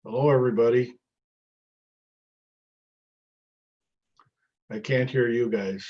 Hello, everybody. I can't hear you guys.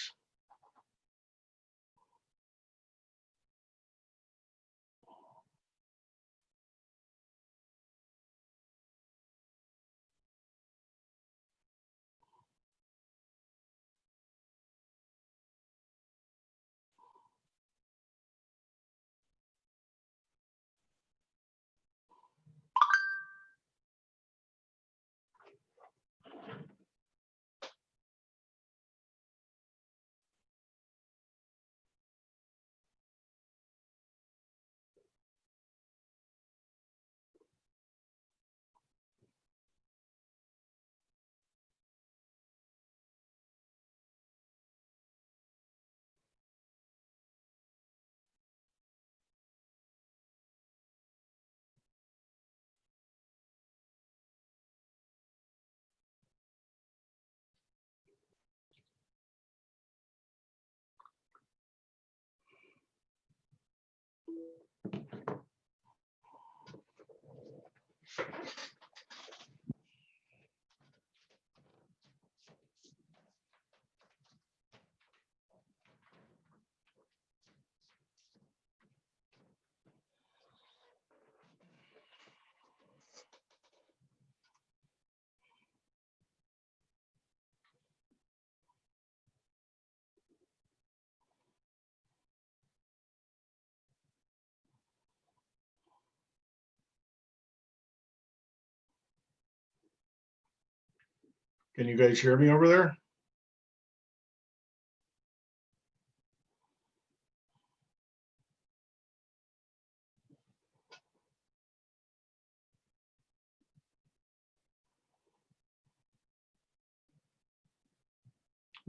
Can you guys hear me over there?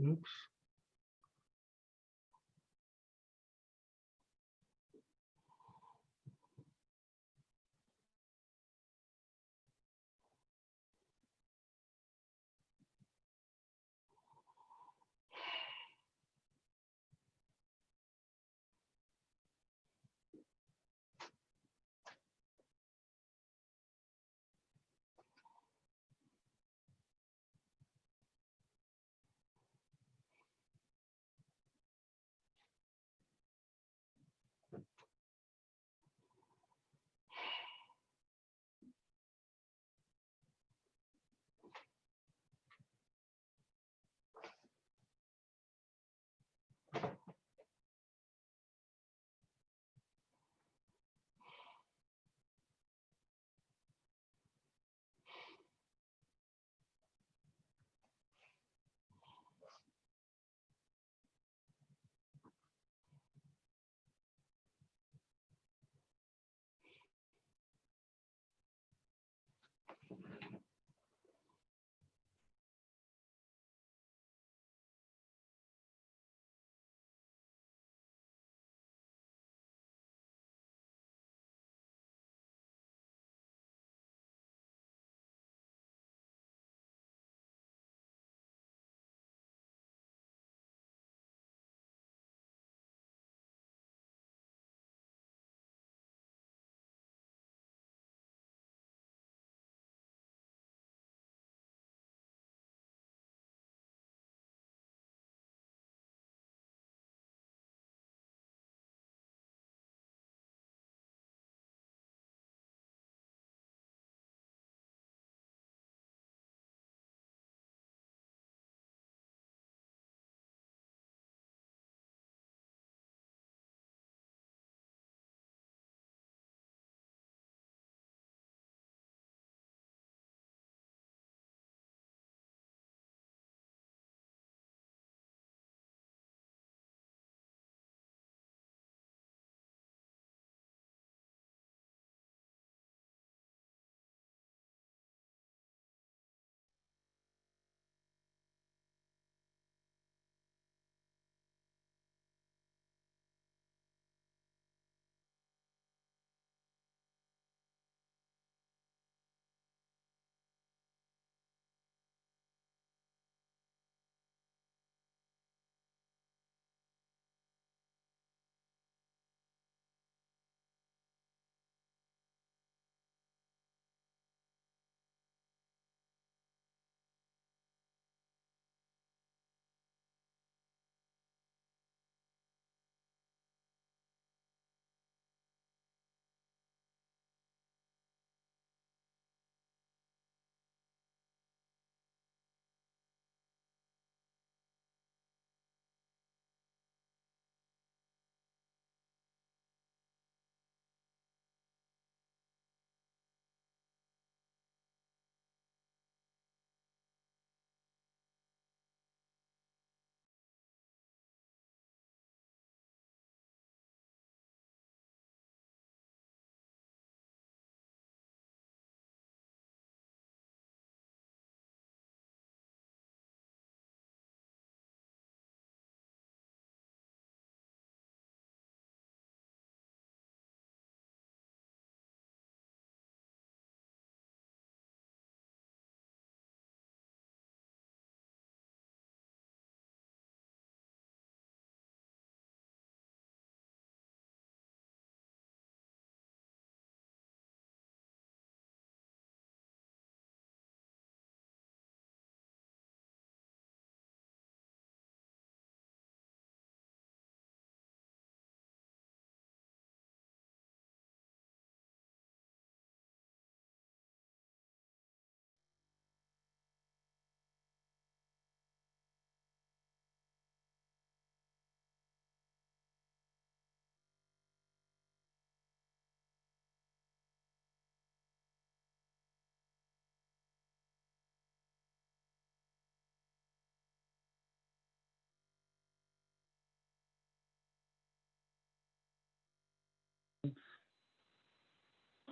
Oops.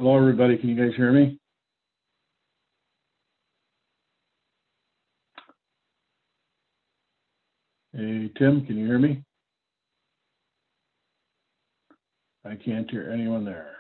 Hello, everybody. Can you guys hear me? Hey, Tim, can you hear me? I can't hear anyone there.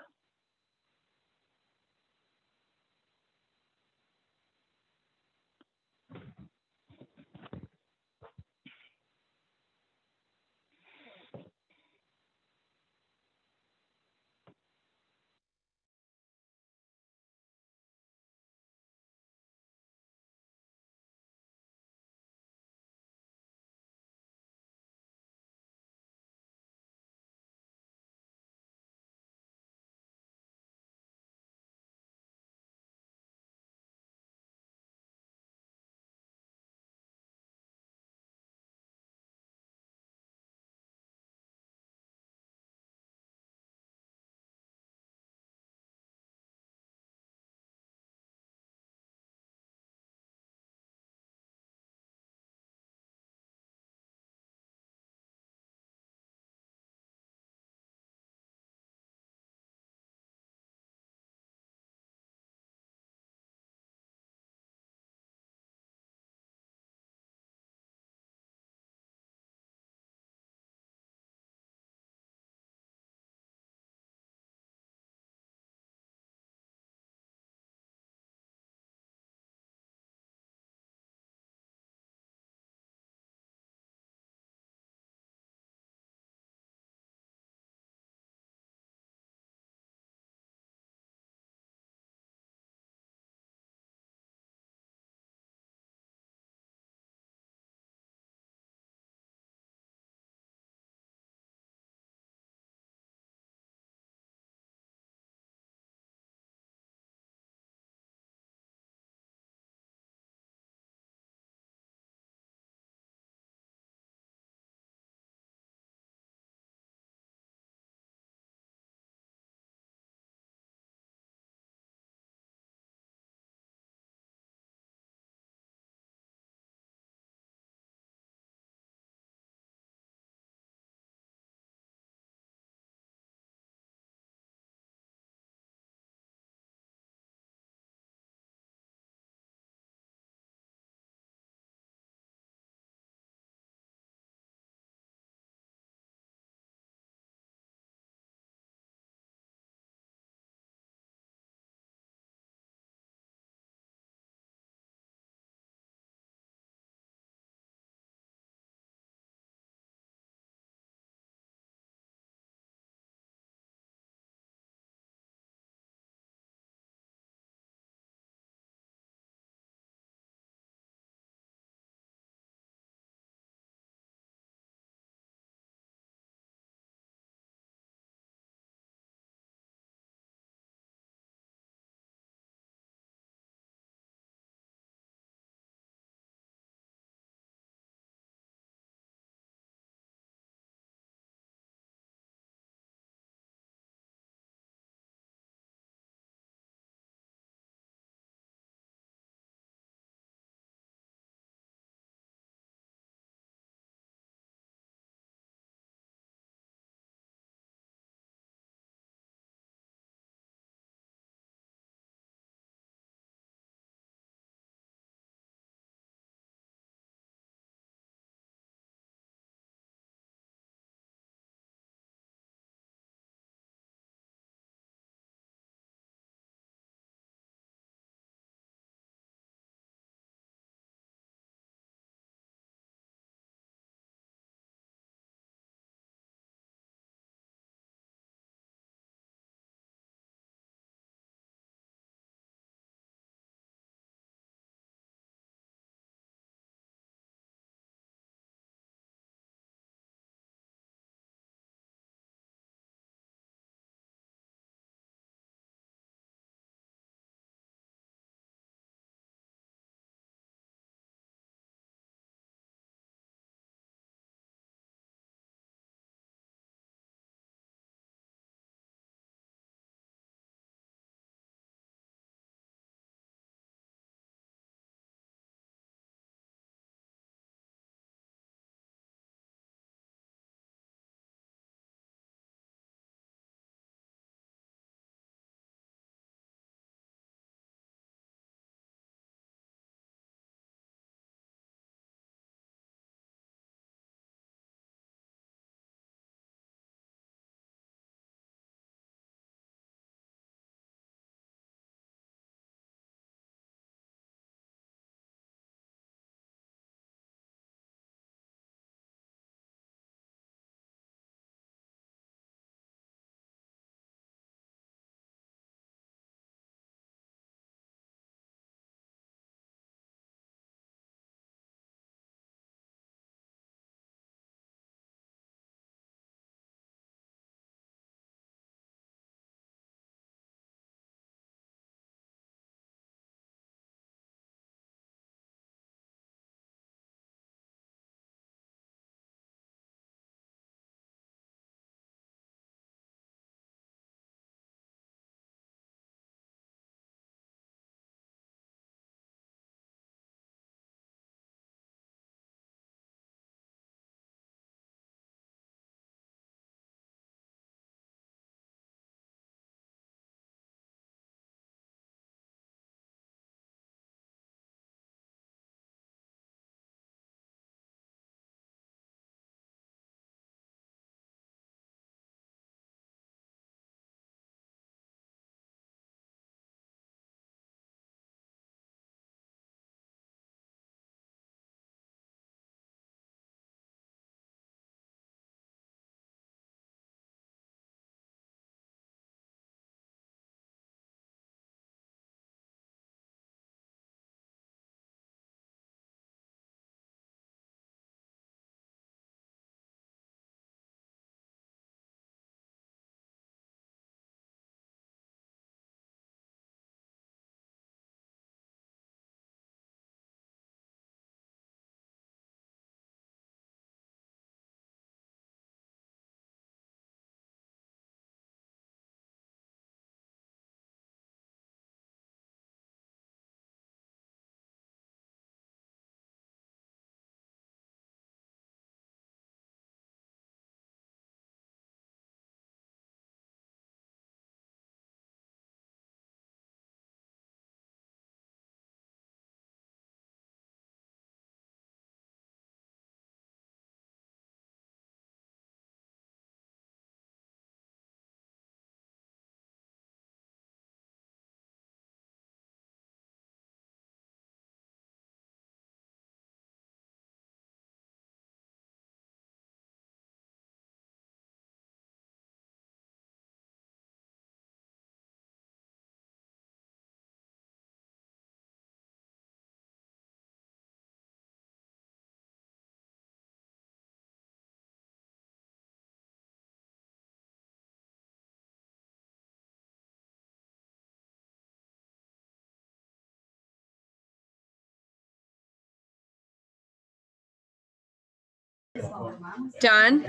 Don?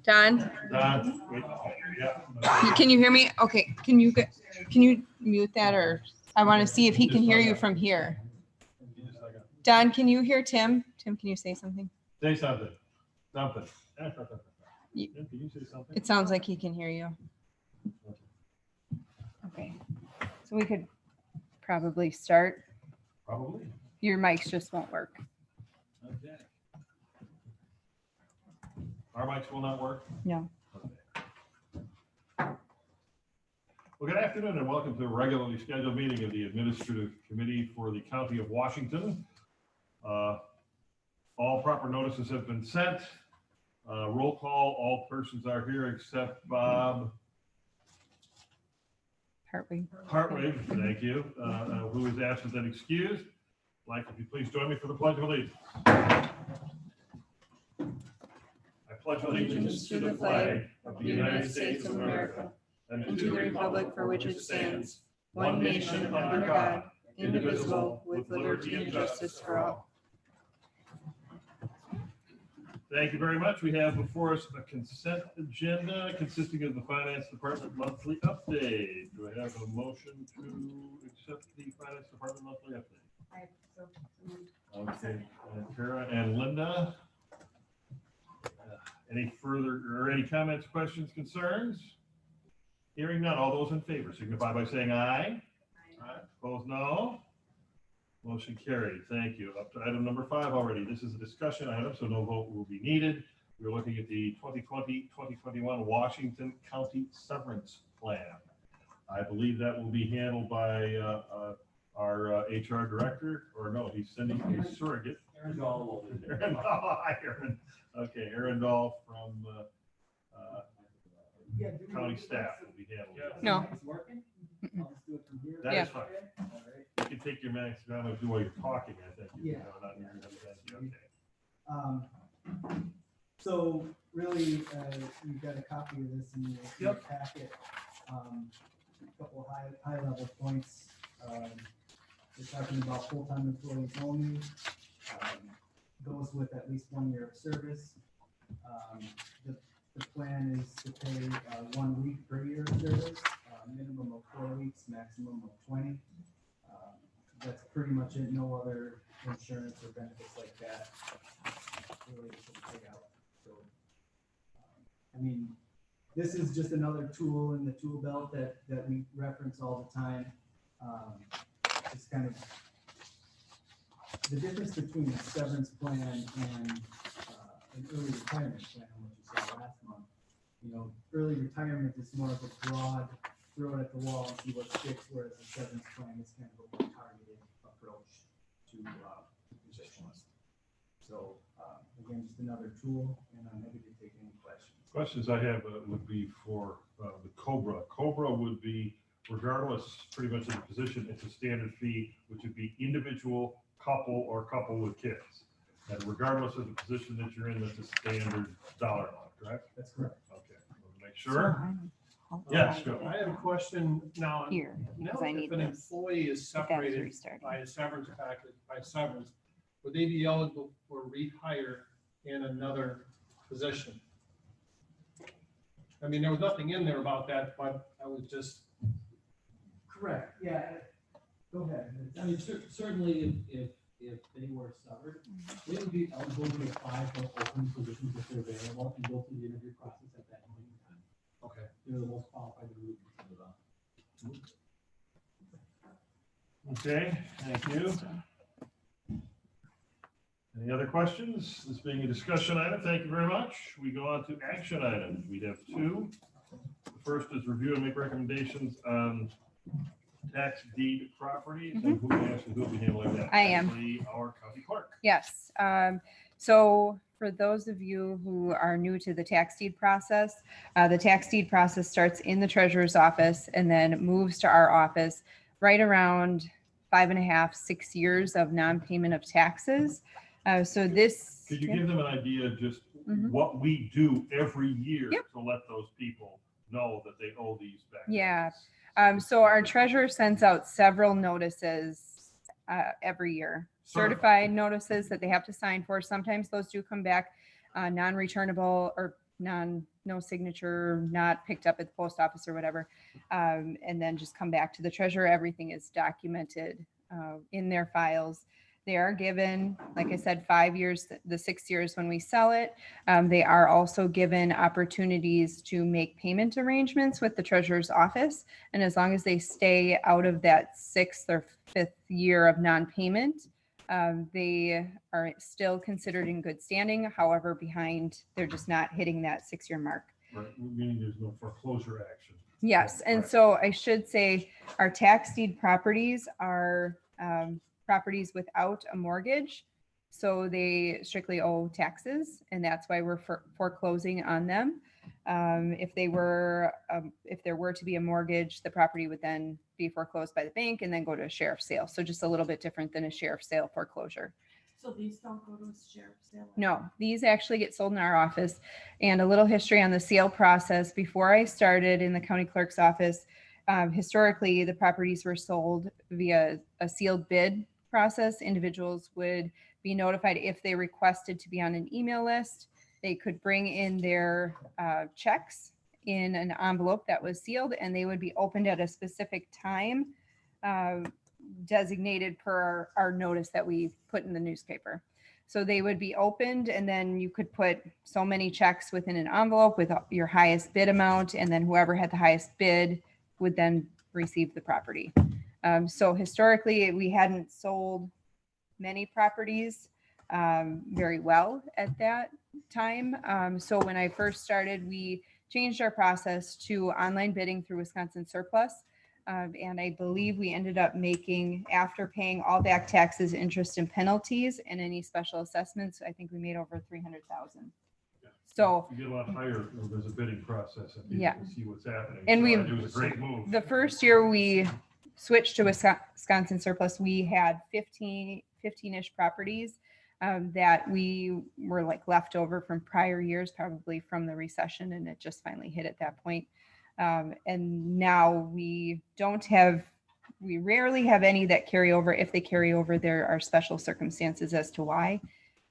Don? Wait, yeah. Can you hear me? Okay, can you mute that, or I want to see if he can hear you from here. Don, can you hear Tim? Tim, can you say something? Say something. Something. You- Can you say something? It sounds like he can hear you. Okay, so we could probably start. Probably. Your mics just won't work. Okay. Our mics will not work? No. Okay. Well, good afternoon and welcome to a regularly scheduled meeting of the Administrative Committee for the County of Washington. All proper notices have been sent. Roll call, all persons are here except Bob Hartwig, thank you, who is absent and excused. Mike, if you please join me for the Pledge of Allegiance. I pledge allegiance to the flag of the United States of America and to the republic for which it stands, one nation under God, indivisible, with liberty and justice for all. Thank you very much. We have before us a consent agenda consisting of the Finance Department monthly update. Do I have a motion to accept the Finance Department monthly update? Okay, Tara and Linda. Any further or any comments, questions, concerns? Hearing none, all those in favor signify by saying aye. Aye. Opposed, no. Motion carried. Thank you. Up to item number 5 already. This is a discussion item, so no vote will be needed. We're looking at the 2020-2021 Washington County Severance Plan. I believe that will be handled by our HR director, or no, he's sending a surrogate. Aaron Dahl. Hi, Aaron. Okay, Aaron Dahl from county staff will be handling it. No. That Yeah. is fine. You can take your mask down and do while you're talking, I think. Yeah. Okay. So really, you've got a copy of this in your packet. A couple high level points. We're talking about full-time employees only. Goes with at least 1 year of service. The plan is to pay 1 week per year of service, minimum of 4 weeks, maximum of 20. That's pretty much it. No other insurance or benefits like that related to the payout. So, I mean, this is just another tool in the tool belt that we reference all the time. It's kind of the difference between a severance plan and an early retirement plan, which you saw last month. You know, early retirement is more of a broad throw it at the wall and see what sticks, whereas a severance plan is kind of a more targeted approach to positions. So again, just another tool, and I'm happy to take any questions. Questions I have would be for the COBRA. COBRA would be, regardless pretty much of the position, it's a standard fee, which would be individual, couple, or couple with kids. And regardless of the position that you're in, that's a standard dollar amount, correct? That's correct. Okay, we'll make sure. Yes, go. I have a question now. Here, Now, because I if need an this. employee is But that's separated restarting. by a severance package, by severance, would they be eligible for rehire in another position? I mean, there was nothing in there about that, but I was just, Correct. Yeah. Go ahead. I mean, certainly if they were severed, they would be eligible to apply for open positions if they're available and go through the interview process at that point in time. okay. They're the most qualified to move into the. Okay, thank you. Any other questions? This being a discussion item, thank you very much. We go on to action items. We have 2. The first is review and make recommendations on tax deed properties, and who will be handling that? I am. Actually, our county clerk. Yes. So for those of you who are new to the tax deed process, the tax deed process starts in the treasurer's office and then moves to our office right around 5.5, 6 years of non-payment of taxes. So this. Could you give them an idea of just Mhm. what we do every year Yep. to let those people know that they owe these back? Yeah. So our treasurer sends out several notices every year. certified notices that they have to sign for. Sometimes those do come back non-returnable or no signature, not picked up at the post office or whatever, and then just come back to the treasurer. Everything is documented in their files. They are given, like I said, 5 years, the 6 years when we sell it. They are also given opportunities to make payment arrangements with the treasurer's office. And as long as they stay out of that 6th or 5th year of non-payment, they are still considered in good standing. However, behind, they're just not hitting that 6-year mark. Right, meaning there's no foreclosure action. Yes, and Right. so I should say our tax deed properties are properties without a mortgage. So they strictly owe taxes, and that's why we're foreclosing on them. If there were to be a mortgage, the property would then be foreclosed by the bank and then go to a sheriff's sale. So just a little bit different than a sheriff's sale foreclosure. So these don't go to a sheriff's sale? No, these actually get sold in our office. And a little history on the sale process. Before I started in the county clerk's office, historically, the properties were sold via a sealed bid process. Individuals would be notified if they requested to be on an email list. They could bring in their checks in an envelope that was sealed, and they would be opened at a specific time designated per our notice that we put in the newspaper. So they would be opened, and then you could put so many checks within an envelope with your highest bid amount, and then whoever had the highest bid would then receive the property. So historically, we hadn't sold many properties very well at that time. So when I first started, we changed our process to online bidding through Wisconsin Surplus. And I believe we ended up making, after paying all back taxes, interest and penalties and any special assessments, I think we made over 300,000. So You get a lot higher when there's a bidding process and people Yeah. can see what's happening. And So we- it was a great move. the first year we switched to Wisconsin Surplus, we had 15-ish properties that we were like left over from prior years, probably from the recession, and it just finally hit at that point. And now we rarely have any that carry over. If they carry over, there are special circumstances as to why.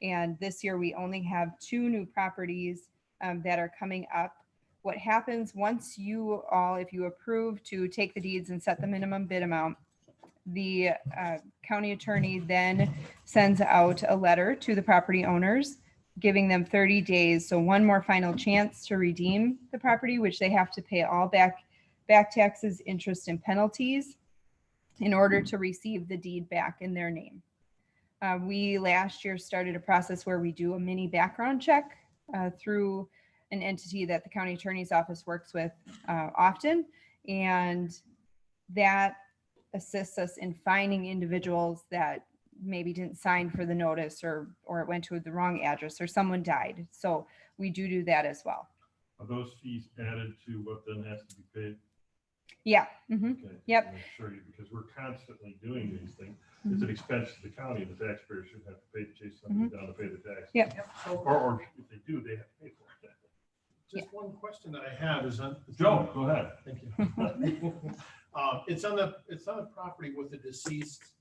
And this year we only have 2 new properties that are coming up. What happens once you all, if you approve to take the deeds and set the minimum bid amount, the county attorney then sends out a letter to the property owners, giving them 30 days. So one more final chance to redeem the property, which they have to pay all back taxes, interest, and penalties in order to receive the deed back in their name. We last year started a process where we do a mini background check through an entity that the county attorney's office works with often. And that assists us in finding individuals that maybe didn't sign for the notice or it went to the wrong address or someone died. So we do that as well. Are those fees added to what then has to be paid? Yeah. Mhm. Okay. Yep. Make sure because we're constantly doing these things. It's an expense to the county, and the taxpayer should have to pay to chase somebody down to pay the tax. Yep. Or if they do, they have to pay for it. Just one question that I have is on. Joe, go ahead. Thank you. It's on the property with the deceased.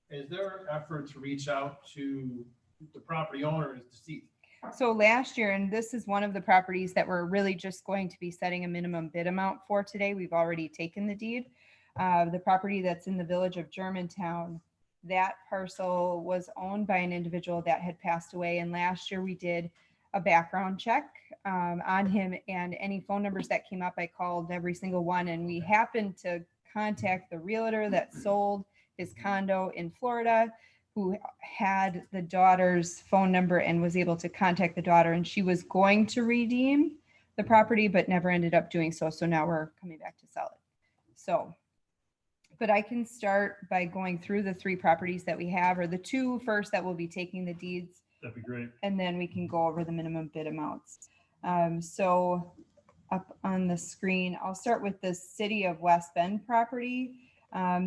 Is there an effort to reach out to the property owner is deceased? So last year, and this is one of the properties that we're really just going to be setting a minimum bid amount for today. We've already taken the deed. The property that's in the village of Germantown, that parcel was owned by an individual that had passed away. And last year we did a background check on him, and any phone numbers that came up, I called every single one. And we happened to contact the realtor that sold his condo in Florida, who had the daughter's phone number and was able to contact the daughter. And she was going to redeem the property, but never ended up doing so. So now we're coming back to sell it. So, but I can start by going through the 3 properties that we have, or the 2 first that will be taking the deeds, That'd be great. and then we can go over the minimum bid amounts. So up on the screen, I'll start with the City of West Bend property.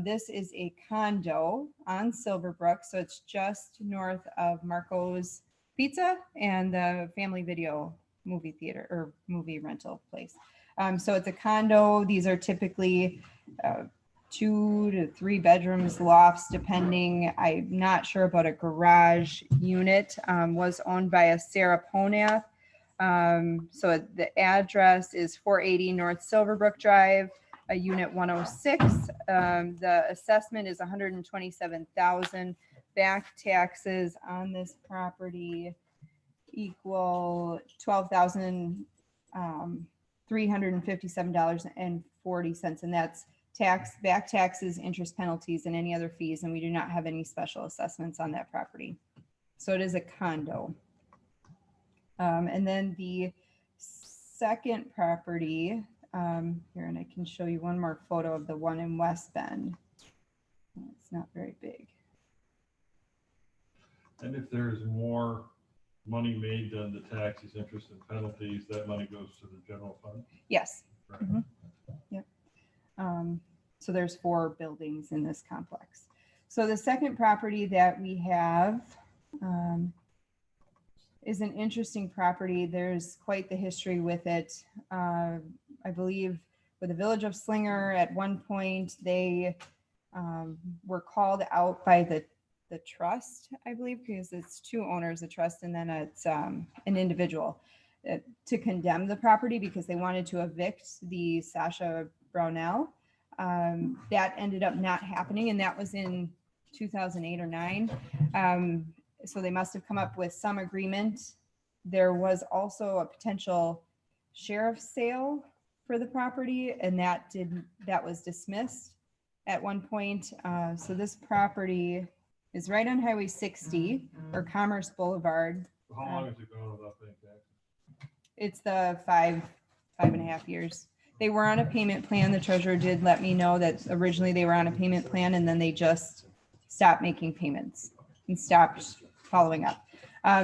This is a condo on Silverbrook, so it's just north of Marco's Pizza and the Family Video movie theater or movie rental place. So it's a condo. These are typically 2 to 3 bedrooms, lofts, depending. I'm not sure about a garage unit. Was owned by a Sarah Ponath. So the address is 480 North Silverbrook Drive, unit 106. The assessment is 127,000. Back taxes on this property equal $12,357.40, and that's back taxes, interest, penalties, and any other fees, and we do not have any special assessments on that property. So it is a condo. And then the second property, here, and I can show you one more photo of the one in West Bend. It's not very big. And if there's more money made than the taxes, interest, and penalties, that money goes to the general fund? Yes. Right. Mhm. Yep. So there's 4 buildings in this complex. So the second property that we have is an interesting property. There's quite the history with it. I believe with the village of Slinger, at one point, they were called out by the trust, I believe, because it's 2 owners, a trust, and then it's an individual, to condemn the property because they wanted to evict the Sasha Brownell. That ended up not happening, and that was in 2008 or 9. So they must have come up with some agreement. There was also a potential sheriff's sale for the property, and that was dismissed at one point. So this property is right on Highway 60 or Commerce Boulevard. How long has it gone without paying taxes? It's the 5.5 years. They were on a payment plan. The treasurer did let me know that originally they were on a payment plan, and then they just stopped making payments and stopped following up.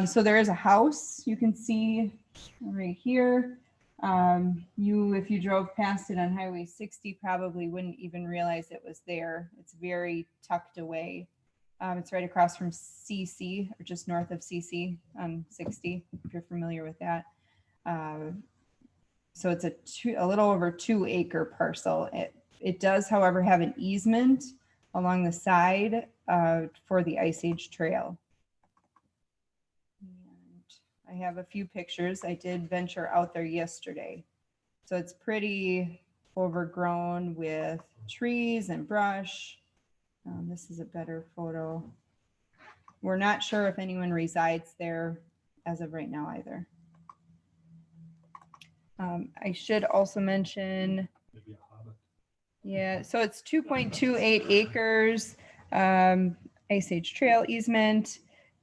So there is a house you can see right here. If you drove past it on Highway 60, probably wouldn't even realize it was there. It's very tucked away. It's right across from CC, or just north of CC on 60, if you're familiar with that. So it's a little over 2-acre parcel. It does, however, have an easement along the side for the Ice Age Trail. And I have a few pictures. I did venture out there yesterday. So it's pretty overgrown with trees and brush. This is a better photo. We're not sure if anyone resides there as of right now either. I should also mention, Maybe a hobbit. yeah, so it's 2.28 acres, Ice Age Trail easement.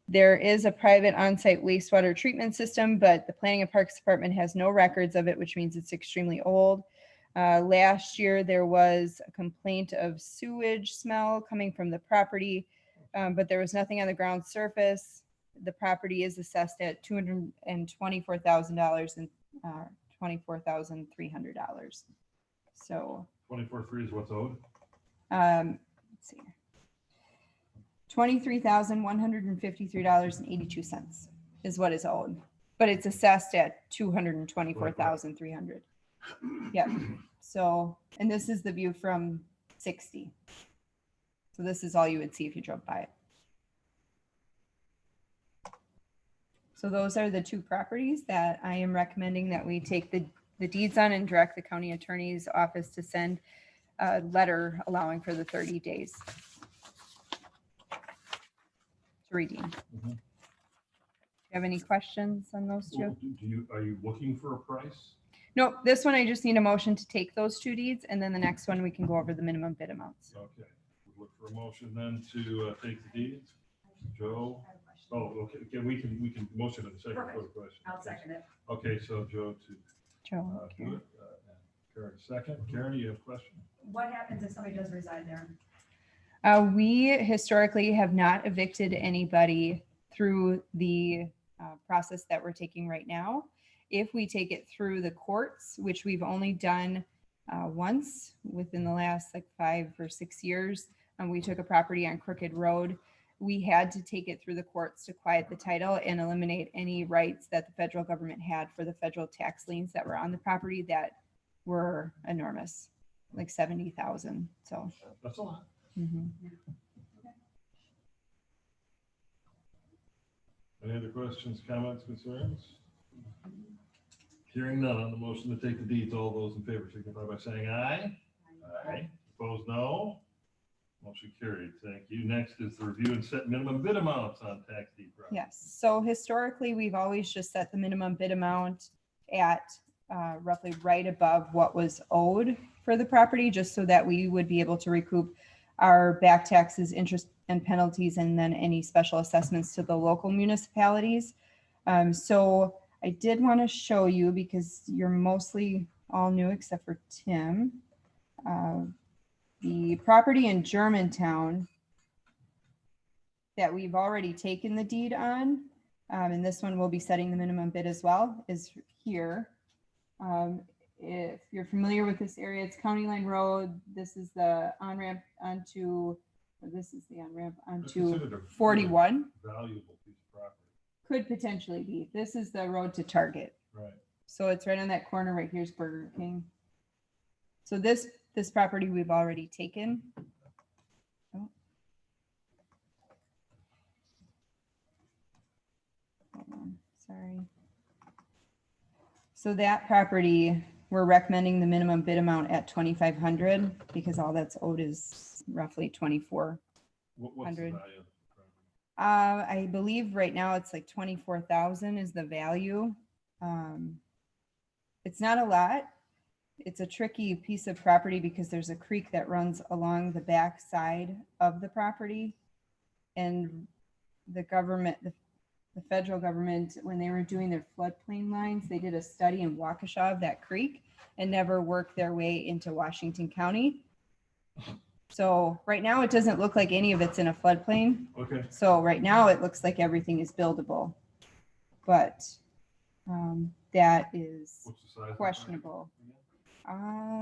There is a private on-site wastewater treatment system, but the Planning and Parks Department has no records of it, which means it's extremely old. Last year, there was a complaint of sewage smell coming from the property, but there was nothing on the ground surface. The property is assessed at $224,000 and $24,300. So 24.3 is what's owed? let's see, $23,153.82 is what is owed, but it's assessed at $224,300. Yep. So, and this is the view from 60. So this is all you would see if you drove by it. So those are the 2 properties that I am recommending that we take the deeds on and direct the county attorney's office to send a letter allowing for the 30 days to redeem. Mhm. Do you have any questions on those 2? Well, are you looking for a price? No, this one I just need a motion to take those 2 deeds, and then the next one we can go over the minimum bid amounts. Okay, we'll look for a motion then to take the deeds. Joe? Oh, okay, we can motion in a second for the question. I'll second it. Okay, so Joe to Joe, do okay. it, and Karen second. Karen, you have a question? What happens if somebody does reside there? We historically have not evicted anybody through the process that we're taking right now. If we take it through the courts, which we've only done once within the last 5 or 6 years, we took a property on Crooked Road. We had to take it through the courts to quiet the title and eliminate any rights that the federal government had for the federal tax liens that were on the property that were enormous. like 70,000. So. That's a lot. Mhm. Any other questions, comments, concerns? Hearing none on the motion to take the deeds, all those in favor signify by saying aye. Aye. Opposed, no. Motion carried. Thank you. Next is the review and set minimum bid amounts on tax deed projects. Yes, so historically, we've always just set the minimum bid amount at roughly right above what was owed for the property, just so that we would be able to recoup our back taxes, interest and penalties, and then any special assessments to the local municipalities. So I did want to show you, because you're mostly all new except for Tim, the property in Germantown that we've already taken the deed on, and this one will be setting the minimum bid as well, is here. If you're familiar with this area, it's County Line Road. This is the on-ramp onto, or this is the on-ramp That's onto considered a 41. Valuable piece of property. Could potentially be. This is the road to Target. Right. So it's right on that corner. Right here's Burger King. So this property we've already taken. Oh. Hold on, sorry. So that property, we're recommending the minimum bid amount at 2,500, because all that's owed is roughly 2,400. What's the value of the property? I believe right now it's like 24,000 is the value. It's not a lot. It's a tricky piece of property because there's a creek that runs along the back side of the property. And the government, the federal government, when they were doing their floodplain lines, they did a study in Waukesha of that creek and never worked their way into Washington County. So right now it doesn't look like any of it's in a floodplain. Okay. So right now it looks like everything is buildable, but that is What's the size of the property? questionable.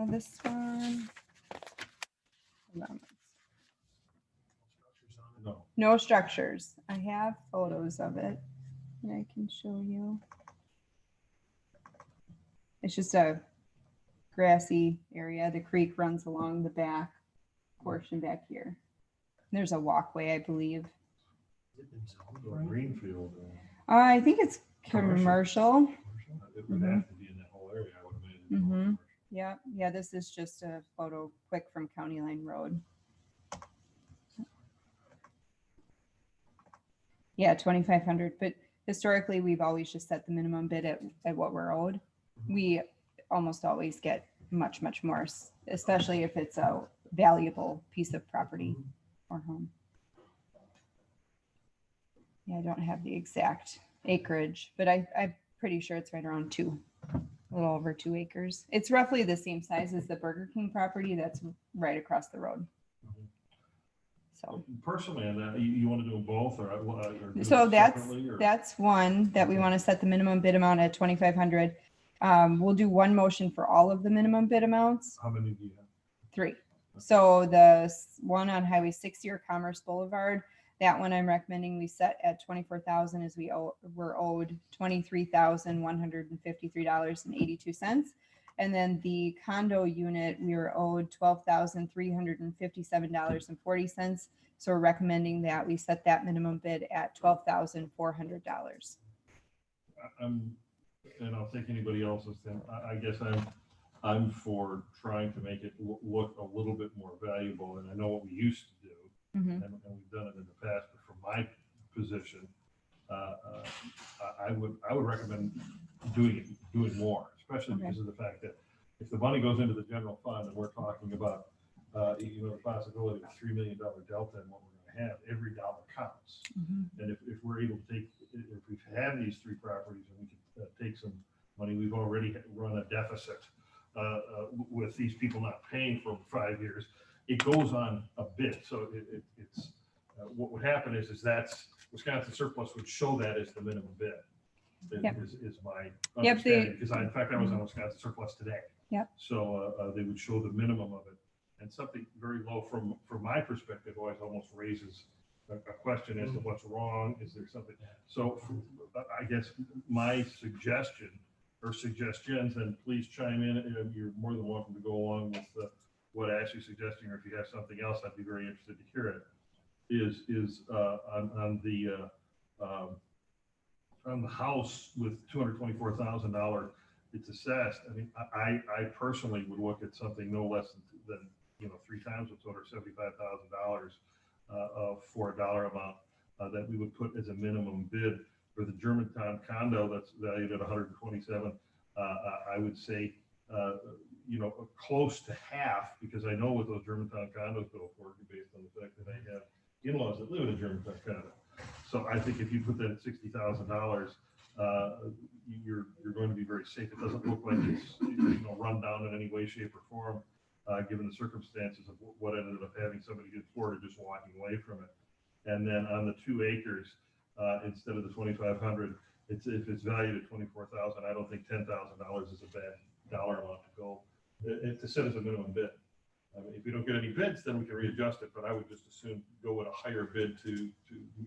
This one. Hold on. No. No structures. I have photos of it that I can show you. It's just a grassy area. The creek runs along the back portion back here. There's a walkway, I believe. So a greenfield. I think it's commercial. It would have to be in that whole area, I would imagine. Mhm. Yeah, this is just a photo quick from County Line Road. Yeah, 2,500, but historically, we've always just set the minimum bid at what we're owed. We almost always get much, much more, especially if it's a valuable piece of property or home. Yeah, I don't have the exact acreage, but I'm pretty sure it's right around a little over 2 acres. It's roughly the same size as the Burger King property that's right across the road. So. Personally, and you want to do them both, or do So them separately, or? that's one that we want to set the minimum bid amount at 2,500. We'll do one motion for all of the minimum bid amounts. How many do you have? 3. So the one on Highway 60 or Commerce Boulevard, that one I'm recommending we set at 24,000, as we're owed $23,153.82. And then the condo unit, we were owed $12,357.40. So we're recommending that we set that minimum bid at $12,400. And I'll take anybody else's thing. I guess I'm for trying to make it look a little bit more valuable, and I know what we used to do, Mhm. and we've done it in the past. But from my position, I would recommend doing more, especially Okay. because of the fact that if the money goes into the general fund, and we're talking about the possibility of a $3 million delta in what we're going to have, every dollar counts. Mhm. And if we're able to if we've had these 3 properties and we can take some money, we've already run a deficit with these people not paying for 5 years. It goes on a bit. So it's what would happen is that's Wisconsin surplus would show that as the minimum bid. Yep. Is my Yep, understanding, because in fact I was on Wisconsin surplus today. Yep. So they would show the minimum of it, and something very low from my perspective always almost raises a question as to what's wrong. Is there something? So I guess my suggestion or suggestions, and please chime in. You're more than welcome to go along what Ashley's suggesting, or if you have something else, I'd be very interested to hear it, is on the house with $224,000, it's assessed. I mean, I personally would look at something no less than 3 times the $275,000 for a dollar amount that we would put as a minimum bid. For the Germantown condo that's valued at 127, I would say, close to half, because I know what those Germantown condos go for based on the fact that I have in-laws that live in a Germantown condo. So I think if you put that at $60,000, you're going to be very safe. It doesn't look like it's run down in any way, shape, or form, given the circumstances of what ended up having somebody get Florida just walking away from it. And then on the 2 acres, instead of the 2,500, if it's valued at 24,000, I don't think $10,000 is a bad dollar amount to go to set as a minimum bid. I mean, if we don't get any bids, then we can readjust it, but I would just assume go with a higher bid to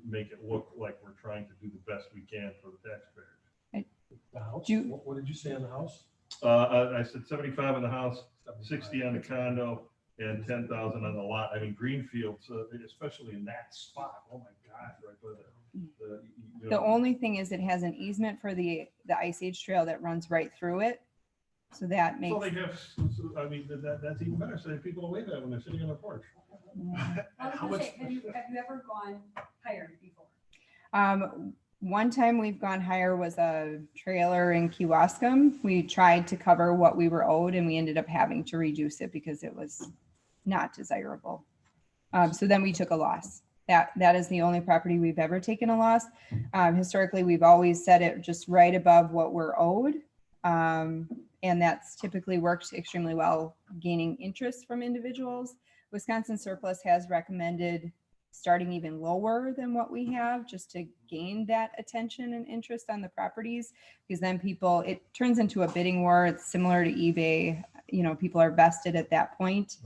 make it look like we're trying to do the best we can for the taxpayers. The house? Do you- What did you say on the house? I said 75 on the house, 60 on the condo, and 10,000 on the lot. I mean, Greenfields, especially in that spot, oh my God, right by The only thing is it has an easement for the Ice Age Trail that runs right through it. So that makes. So they have, I mean, that's even better, so people away that when they're sitting on the porch. Yeah. I was How gonna much- say, have you ever gone higher before? One time we've gone higher was a trailer in Kewaskum. We tried to cover what we were owed and we ended up having to reduce it because it was not desirable. So then we took a loss. That is the only property we've ever taken a loss. Historically, we've always set it just right above what we're owed. And that's typically worked extremely well, gaining interest from individuals. Wisconsin Surplus has recommended starting even lower than what we have, just to gain that attention and interest on the properties, because then it turns into a bidding war. It's similar to eBay. People are vested at that point.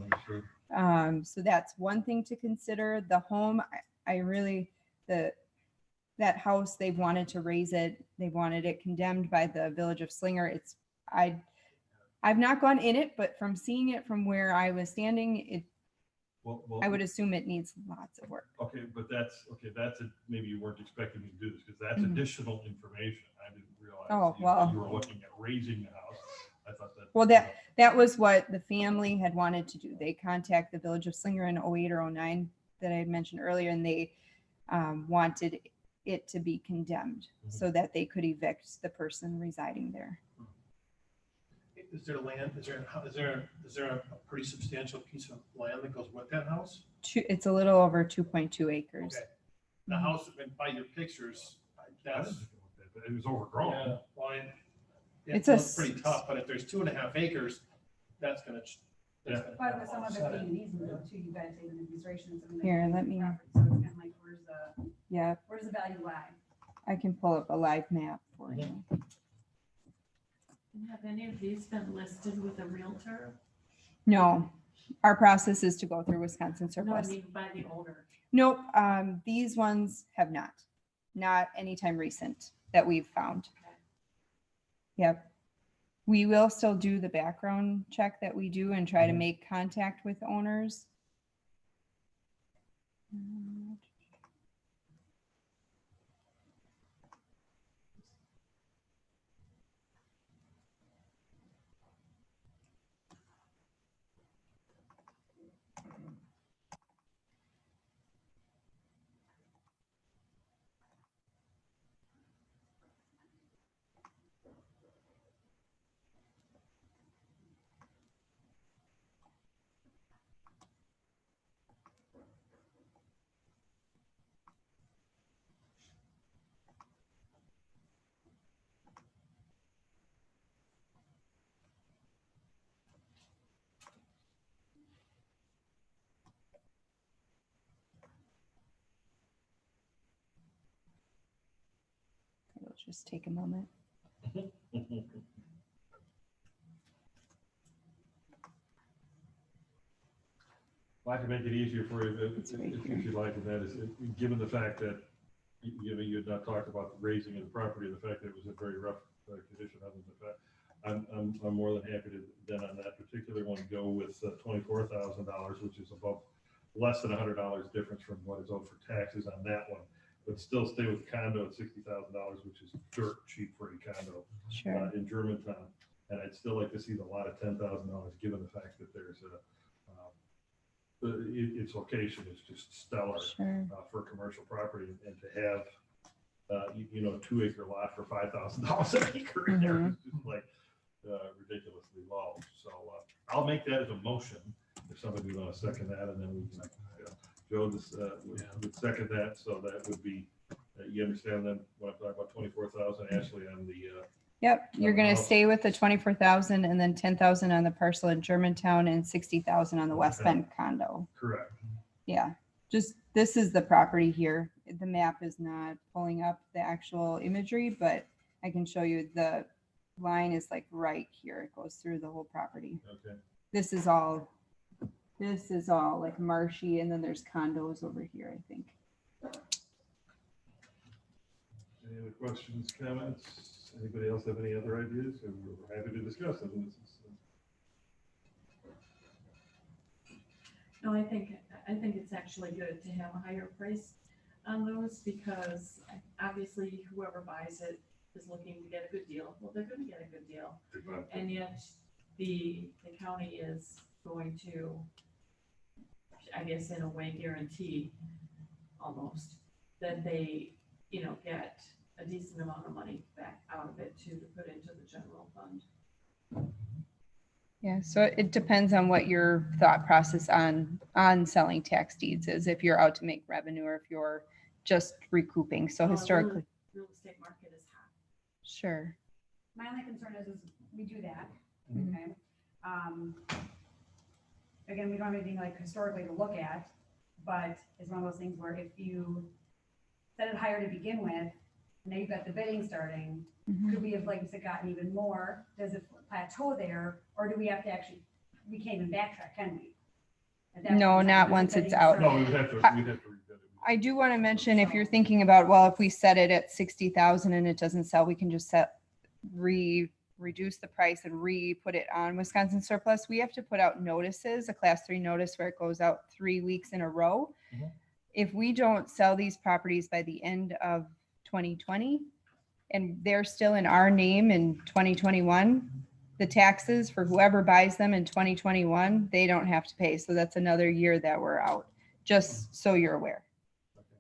So that's one thing to consider. The home, that house, they've wanted to raise it. They wanted it condemned by the Village of Slinger. I've not gone in it, but from seeing it from where I was standing, I would assume it needs lots of work. Okay, but that's maybe you weren't expecting me to do this, because that's Mhm. additional information. I didn't realize. Oh, you- well. You were looking at raising the house. I thought that. Well, that was what the family had wanted to do. They contacted the Village of Slinger in 08 or 09 that I had mentioned earlier, and they wanted it to be condemned so that they could evict the person residing there. Is there land, is there a pretty substantial piece of land that goes with that house? It's a little over 2.2 acres. Okay. The house, by your pictures, I that's. didn't think it was that, but it was overgrown. Yeah, well, It's it's pretty tough, but if there's 2.5 acres, that's gonna. But with some of it being an easement though, too, you gotta take into consideration some of the. Here, let me- property. So it's kind of like, Yeah, where does the value lie? I can pull up a live map for you. And have any of these been listed with a realtor? No, our process is to go through Wisconsin No, I Surplus. mean by the owner. Nope, these ones have not anytime recent that we've found. Yep. We will still do the background check that we do and try to make contact with owners. It'll just take a moment. Well, I can make it easier for you It's right if here. you'd like, and that is, given the fact that, you had not talked about the raising of the property, and the fact that it was in very rough condition, other than the fact, I'm more than happy to then on that particular one, go with $24,000, which is above less than $100 difference from what is owed for taxes on that one. But still stay with condo at $60,000, which is dirt cheap for a condo Sure. in Germantown. And I'd still like to see the lot at $10,000, given the fact that there's its location is just stellar Sure. for commercial property, and to have a 2-acre lot for $5,000 an acre in there is just like ridiculously low. So I'll make that as a motion if somebody would want to second that, and then we can. Joe would second that, so that would be. You understand then when I'm talking about 24,000, Ashley, on the. Yep, you're the gonna house. stay with the 24,000 and then 10,000 on the parcel in Germantown and 60,000 on the West Okay. Bend condo. Correct. Yeah, just, this is the property here. The map is not pulling up the actual imagery, but I can show you the line is like right here. It goes through the whole property. Okay. This is all like marshy, and then there's condos over here, I think. Any other questions, comments? Anybody else have any other ideas? We're happy to discuss them. No, I think it's actually good to have a higher price on those because obviously whoever buys it is looking to get a good deal. Well, they're gonna get a good deal. And yet the county is going to, I guess, in a way guarantee almost that they, get a decent amount of money back out of it to put into the general fund. Yeah, so it depends on what your thought process on selling tax deeds is, if you're out to make revenue or if you're just recouping. So historically, Real estate market is hot. sure. My only concern is we do that, Mhm. okay? Again, we don't have anything like historically to look at, but it's one of those things where if you set it higher to begin with, now you've got the bidding starting, Mhm. could we have, like you said, gotten even more? Does it plateau there, or do we have to actually, we can't even backtrack, can we? At that No, point in time, not because the once it's bidding out. No, started. we'd have to rebid it. I do want to mention, if you're thinking about, well, if we set it at 60,000 and it doesn't sell, we can just reduce the price and put it on Wisconsin surplus. We have to put out notices, a class 3 notice where it goes out 3 weeks in a row. Mhm. If we don't sell these properties by the end of 2020 and they're still in our name in 2021, the taxes for whoever buys them in 2021, they don't have to pay. So that's another year that we're out, just so you're aware. Okay.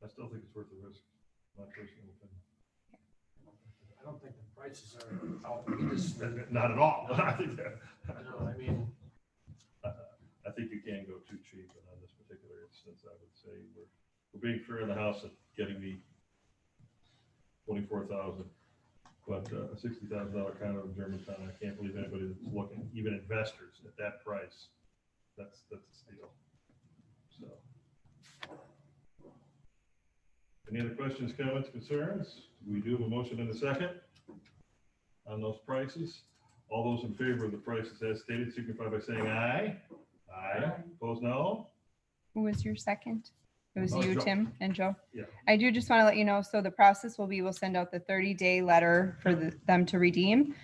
I still think it's worth the risk, my personal opinion. I don't think the prices are outrageous. Not at all. I think No, I mean, I think you can go too cheap, and on this particular instance, I would say we're being fair in the house at getting the 24,000, but a $60,000 condo in Germantown, I can't believe anybody that's looking, even investors at that price, that's a steal. So. Any other questions, comments, concerns? We do have a motion in a second on those prices. All those in favor of the prices as stated signify by saying aye. Aye. Opposed, no? Who was your second? It was Oh, you, Joe. Tim and Joe? Yeah. I do just want to let you know, so the process will be, we'll send out the 30-day letter for them to redeem.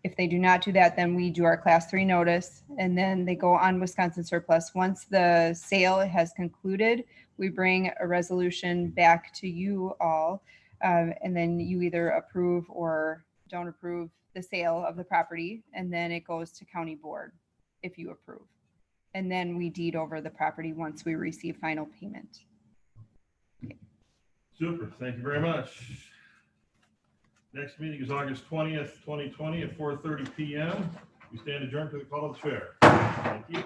If they do not do that, then we do our class 3 notice, and then they go on Wisconsin surplus. Once the sale has concluded, we bring a resolution back to you all, and then you either approve or don't approve the sale of the property, and then it goes to county board if you approve. And then we deed over the property once we receive final payment. Super, thank you very much. Next meeting is August 20th, 2020 at 4:30 PM. We stand adjourned to the call of the chair. Thank you.